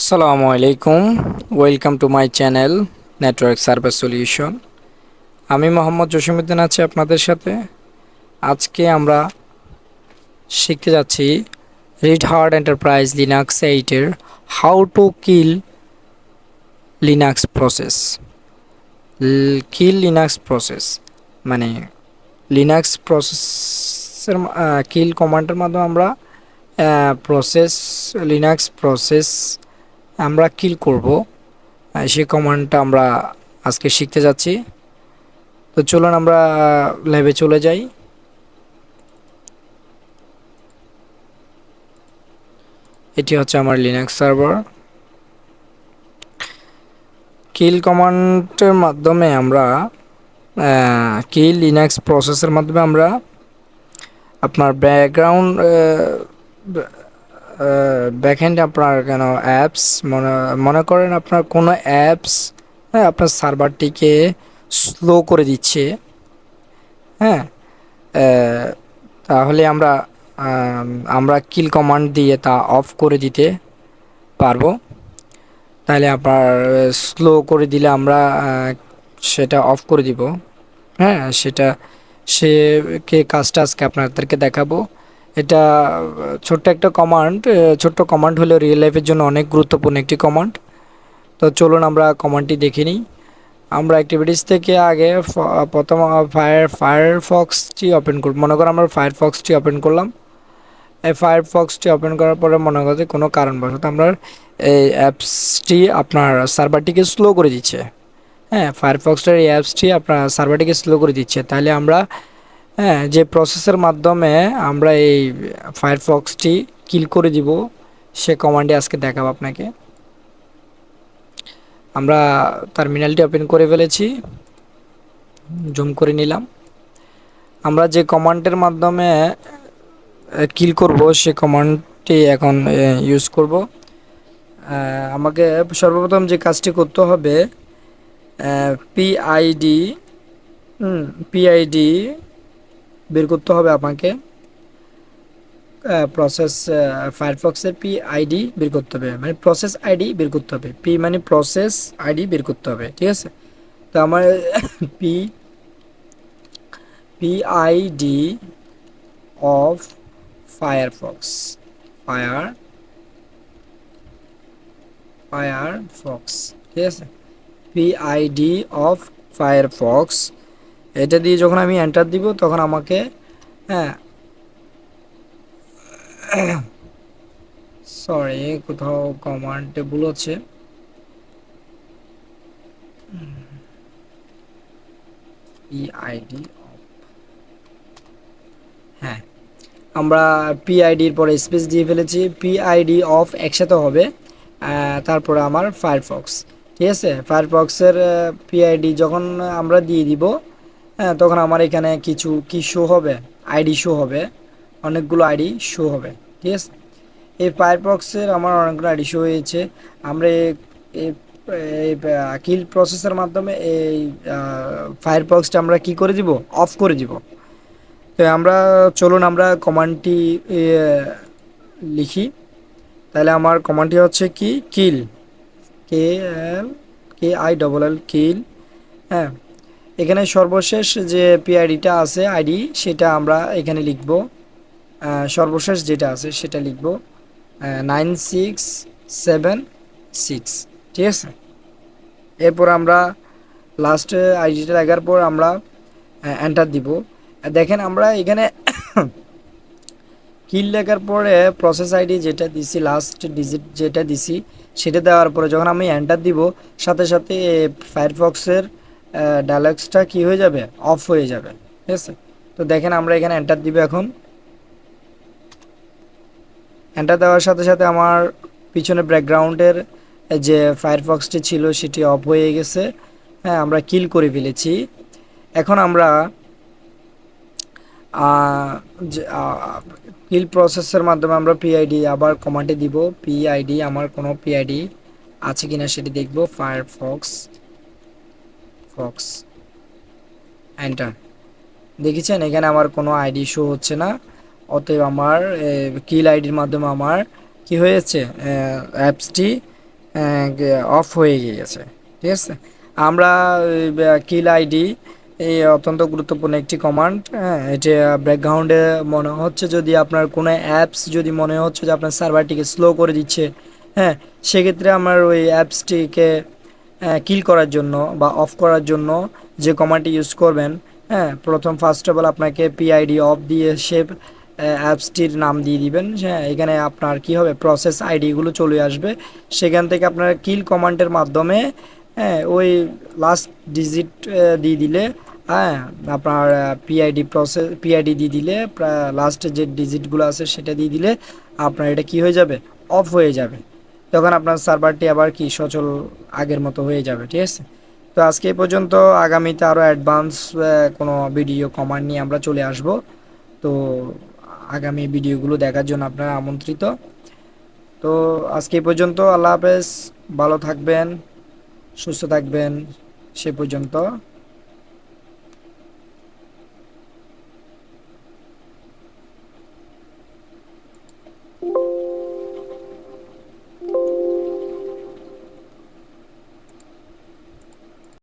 আসসালামু আলাইকুম। Welcome to my channel network server solution. আমি মোহাম্মদ জসিমউদ্দিন আছি আপনাদের সাথে। আজকে আমরা শিখতে যাচ্ছি রেড হার্ট এন্টারপ্রাইজ লিনাক্স 8 এর how to kill Linux process. Kill Linux process মানে লিনাক্স প্রসেসের কিল কমান্ডের মাধ্যমে আমরা প্রসেস লিনাক্স প্রসেস আমরা কিল করব। সেই কমান্ডটা আমরা আজকে শিখতে যাচ্ছি। তো চলুন আমরা ল্যাবে চলে যাই। এটি হচ্ছে আমার লিনাক্স সার্ভার। কিল কমান্ডের মাধ্যমে আমরা কিল লিনাক্স প্রসেসের মাধ্যমে আমরা আপনার ব্যাকগ্রাউন্ড ব্যাকএন্ড আপনার কেন অ্যাপস মনে মনে করেন আপনার কোনো অ্যাপস আপনার সার্ভারটিকে স্লো করে দিচ্ছে। হ্যাঁ, তাহলে আমরা কিল কমান্ড দিয়ে তা অফ করে দিতে পারবো। তাহলে আপনার স্লো করে দিলে আমরা সেটা অফ করে দিব। হ্যাঁ, সে কাজটা আজকে আপনাদেরকে দেখাবো। এটা ছোট্ট একটা কমান্ড, ছোট্ট কমান্ড হলেও রিয়েল লাইফের জন্য অনেক গুরুত্বপূর্ণ একটি কমান্ড। তো চলুন আমরা কমান্ডটি দেখে নিই। আমরা অ্যাক্টিভিটিস থেকে আগে প্রথম ফায়ারফক্সটি ওপেন করব। মনে করো আমরা ফায়ারফক্সটি ওপেন করলাম। এই ফায়ারফক্সটি ওপেন করার পরে মনে করতে কোনো কারণবশত আমরা এই অ্যাপসটি আপনার সার্ভারটিকে স্লো করে দিচ্ছে। হ্যাঁ, ফায়ারফক্সের এই অ্যাপসটি আপনার সার্ভারটিকে স্লো করে দিচ্ছে। তাহলে আমরা যে প্রসেসের মাধ্যমে আমরা এই ফায়ারফক্সটি কিল করে দিব সে কমান্ডটি আজকে দেখাবো আপনাকে। আমরা টার্মিনালটি ওপেন করে ফেলেছি, জুম করে নিলাম। আমরা যে কমান্ডের মাধ্যমে কিল করব সে কমান্ডটি এখন ইউজ করব। আমাকে সর্বপ্রথম যে কাজটি করতে হবে, পিআইডি পিআইডি বের করতে হবে আমাকে। প্রসেস ফায়ারফক্সের পিআইডি বের করতে হবে, মানে প্রসেস আইডি বের করতে হবে। পি মানে প্রসেস আইডি বের করতে হবে, ঠিক আছে? তো আমার পিআইডি অফ ফায়ারফক্স ফায়ারফক্স ঠিক আছে, পিআইডি অফ ফায়ারফক্স। এটা দিয়ে যখন আমি এন্টার দিব তখন আমাকে হ্যাঁ সরি কোথাও কমান্ডে ভুল হচ্ছে। পিআইডি হ্যাঁ, আমরা পিআইডির পরে স্পেস দিয়ে ফেলেছি। পিআইডি অফ একসাথে হবে, তারপরে আমার ফায়ারফক্স, ঠিক আছে? ফায়ারফক্সের পিআইডি যখন আমরা দিয়ে দিব, তখন আমার এখানে কিছু কি শো হবে, আইডি শো হবে, অনেকগুলো আইডি শো হবে, ঠিক আছে? এই ফায়ারফক্সের আমার অনেকগুলো আইডি শো হয়েছে। আমরা এই কিল প্রসেসের মাধ্যমে এই ফায়ারফক্সটা আমরা কি করে দিব, অফ করে দিব। তো আমরা চলুন আমরা কমান্ডটি লিখি। তাহলে আমার কমান্ডটি হচ্ছে কি, কিল, KILL কিল। হ্যাঁ, এখানে সর্বশেষ যে পিআইডিটা আছে আইডি সেটা আমরা এখানে লিখব। সর্বশেষ যেটা আছে সেটা লিখব 9676, ঠিক আছে? এরপর আমরা লাস্টে আইডিটা লেখার পর আমরা এন্টার দিব। দেখেন আমরা এখানে কিল লেখার পরে প্রসেস আইডি যেটা দিছি, লাস্ট ডিজিট যেটা দিছি সেটা দেওয়ার পরে যখন আমি এন্টার দিব সাথে সাথে ফায়ারফক্সের ডায়ালগসটা কি হয়ে যাবে, অফ হয়ে যাবে, ঠিক আছে? তো দেখেন আমরা এখানে এন্টার দিব। এখন এন্টার দেওয়ার সাথে সাথে আমার পিছনে ব্যাকগ্রাউন্ডের যে ফায়ারফক্সটি ছিল সেটি অফ হয়ে গেছে। হ্যাঁ, আমরা কিল করে ফেলেছি। এখন আমরা কিল প্রসেসের মাধ্যমে আমরা পিআইডি আবার কমান্ডে দিব। পিআইডি আমার কোনো পিআইডি আছে কিনা সেটি দেখব। ফায়ারফক্স এন্টার, দেখেছেন এখানে আমার কোনো আইডি শো হচ্ছে না। অতএব আমার কিল আইডির মাধ্যমে আমার কি হয়েছে, অ্যাপসটি অফ হয়ে গিয়েছে। ঠিক আছে, আমরা কিল আইডি এই অত্যন্ত গুরুত্বপূর্ণ একটি কমান্ড। হ্যাঁ, এটা ব্যাকগ্রাউন্ডে মনে হচ্ছে যদি আপনার কোনো অ্যাপস যদি মনে হচ্ছে যে আপনার সার্ভারটিকে স্লো করে দিচ্ছে, হ্যাঁ, সেক্ষেত্রে আমার ওই অ্যাপসটিকে কিল করার জন্য বা অফ করার জন্য যে কমান্ডটি ইউজ করবেন, হ্যাঁ, প্রথম ফার্স্ট অফ অল আপনাকে পিআইডি অফ দিয়ে সে অ্যাপসটির নাম দিয়ে দিবেন। হ্যাঁ, এখানে আপনার কি হবে, প্রসেস আইডিগুলো চলে আসবে। সেখান থেকে আপনার কিল কমান্ডের মাধ্যমে, হ্যাঁ, ওই লাস্ট ডিজিট দিয়ে দিলে, হ্যাঁ, আপনার পিআইডি দিয়ে দিলে লাস্টে যে ডিজিটগুলো আছে সেটা দিয়ে দিলে আপনার এটা কি হয়ে যাবে, অফ হয়ে যাবে। তখন আপনার সার্ভারটি আবার কি সচল আগের মতো হয়ে যাবে। ঠিক আছে, তো আজকে এই পর্যন্ত। আগামীতে আরও অ্যাডভান্স কোনো ভিডিও কমান্ড নিয়ে আমরা চলে আসব। তো আগামী ভিডিওগুলো দেখার জন্য আপনারা আমন্ত্রিত। তো আজকে এই পর্যন্ত। আল্লাহ হাফেজ। ভালো থাকবেন, সুস্থ থাকবেন। সে পর্যন্ত।